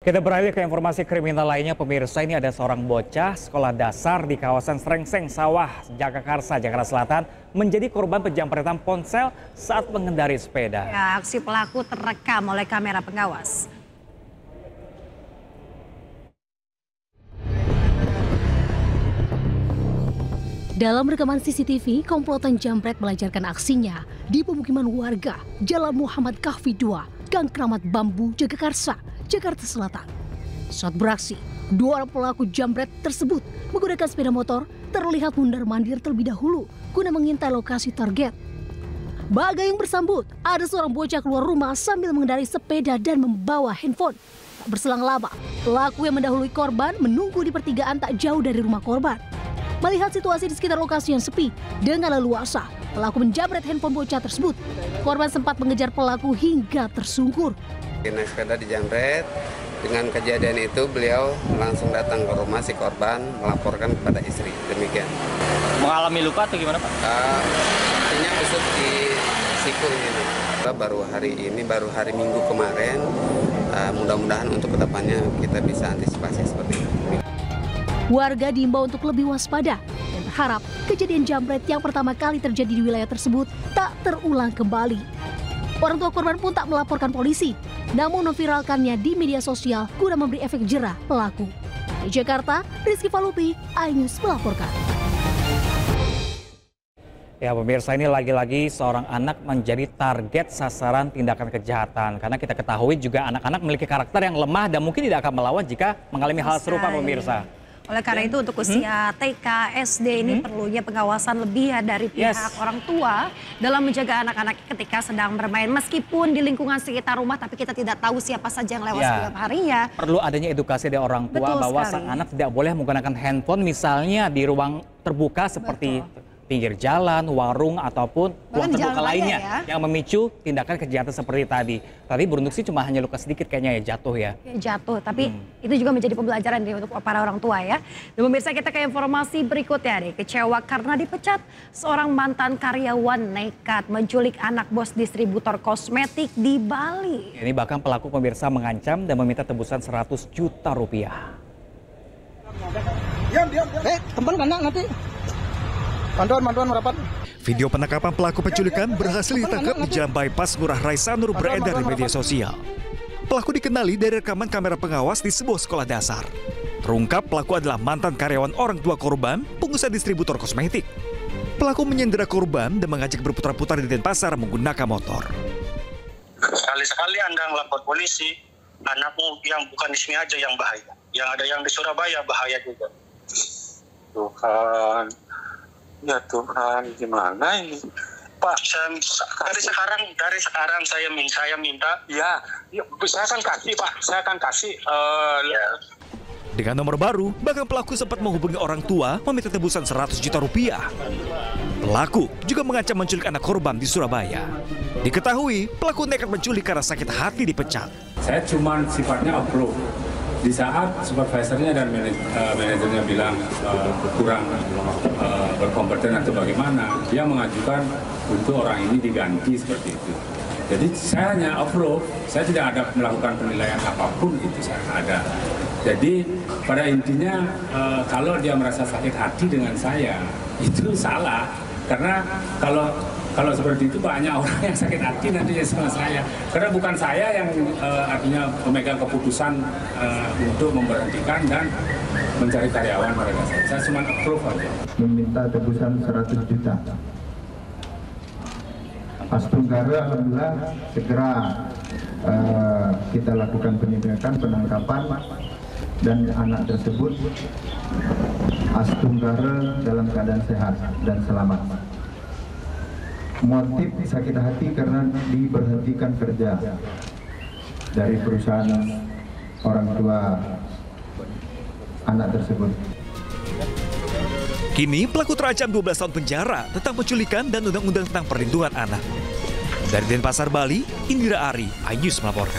Kita beralih ke informasi kriminal lainnya, pemirsa. Ini ada seorang bocah sekolah dasar di kawasan Srengseng Sawah, Jagakarsa, Jakarta Selatan menjadi korban penjamretan ponsel saat mengendarai sepeda. Ya, aksi pelaku terekam oleh kamera pengawas. Dalam rekaman CCTV, komplotan jambret melancarkan aksinya di pemukiman warga Jalan Muhammad Kahfi 2, Gang Keramat Bambu, Jagakarsa, Jakarta Selatan. Saat beraksi, dua orang pelaku jambret tersebut menggunakan sepeda motor terlihat mundar-mandir terlebih dahulu guna mengintai lokasi target. Bagai yang bersambut, ada seorang bocah keluar rumah sambil mengendarai sepeda dan membawa handphone. Tak berselang lama, pelaku yang mendahului korban menunggu di pertigaan tak jauh dari rumah korban. Melihat situasi di sekitar lokasi yang sepi dengan leluasa, pelaku menjamret handphone bocah tersebut. Korban sempat mengejar pelaku hingga tersungkur. Naik sepeda dijamret. Dengan kejadian itu beliau langsung datang ke rumah si korban melaporkan kepada istri. Demikian. Mengalami luka atau gimana, Pak? Artinya busuk di siku ini. Baru hari Minggu kemarin. Mudah-mudahan untuk kedepannya kita bisa antisipasi seperti itu. Warga diimbau untuk lebih waspada dan berharap kejadian jambret yang pertama kali terjadi di wilayah tersebut tak terulang kembali. Orang tua korban pun tak melaporkan polisi, namun memviralkannya di media sosial guna memberi efek jerah pelaku. Di Jakarta, Rizky Falupi, iNews melaporkan. Ya pemirsa, ini lagi-lagi seorang anak menjadi target sasaran tindakan kejahatan. Karena kita ketahui juga anak-anak memiliki karakter yang lemah dan mungkin tidak akan melawan jika mengalami hal serupa, pemirsa. Oleh karena itu untuk usia TK, SD ini perlunya pengawasan lebih dari pihak orang tua dalam menjaga anak-anak ketika sedang bermain. Meskipun di lingkungan sekitar rumah, tapi kita tidak tahu siapa saja yang lewat setiap harinya. Perlu adanya edukasi dari orang tua bahwa sang anak tidak boleh menggunakan handphone misalnya di ruang terbuka seperti pinggir jalan, warung, ataupun ruang terbuka lainnya yang memicu tindakan kejahatan seperti tadi. Tadi beruntung sih cuma hanya luka sedikit kayaknya ya, jatuh ya. Jatuh, tapi itu juga menjadi pembelajaran untuk para orang tua ya. Dan pemirsa, kita ke informasi berikutnya nih. Kecewa karena dipecat, seorang mantan karyawan nekat menculik anak bos distributor kosmetik di Bali. Ini bahkan pelaku pemirsa mengancam dan meminta tebusan 100 juta rupiah. Diam. Teman anak nanti. Mantuan merapat. Video penangkapan pelaku penculikan berhasil ditangkap di Jalan Bypass Ngurah Rai Sanur beredar di media sosial. Pelaku dikenali dari rekaman kamera pengawas di sebuah sekolah dasar. Terungkap pelaku adalah mantan karyawan orang tua korban, pengusaha distributor kosmetik. Pelaku menyandera korban dan mengajak berputar-putar di Denpasar menggunakan motor. Sekali-sekali Anda ngelapor polisi, anakmu yang bukan di sini aja yang bahaya. Yang ada yang di Surabaya bahaya juga. Tuhan. Ya Tuhan, gimana ini? Pak, dari sekarang saya minta. Ya, saya akan kasih Pak, saya akan kasih. Dengan nomor baru, bahkan pelaku sempat menghubungi orang tua meminta tebusan 100 juta rupiah. Pelaku juga mengancam menculik anak korban di Surabaya. Diketahui, pelaku nekat menculik karena sakit hati dipecat. Saya cuma sifatnya approve. Di saat supervisornya dan manajernya bilang kurang berkompeten atau bagaimana, dia mengajukan untuk orang ini diganti seperti itu. Jadi saya hanya approve, saya tidak ada melakukan penilaian apapun itu, saya ada. Jadi pada intinya kalau dia merasa sakit hati dengan saya, itu salah. Karena kalau seperti itu banyak orang yang sakit hati nantinya sama saya. Karena bukan saya yang artinya memegang keputusan untuk memberhentikan dan mencari karyawan pada saya. Saya cuma approve aja. Meminta tebusan 100 juta. Pas Tunggara alhamdulillah segera kita lakukan penindakan, penangkapan, dan anak tersebut Tunggara dalam keadaan sehat dan selamat. Motif sakit hati karena diberhentikan kerja dari perusahaan orang tua anak tersebut. Kini pelaku terancam 12 tahun penjara tentang penculikan dan undang-undang tentang perlindungan anak. Dari Denpasar, Bali, Indira Ari, iNews melaporkan.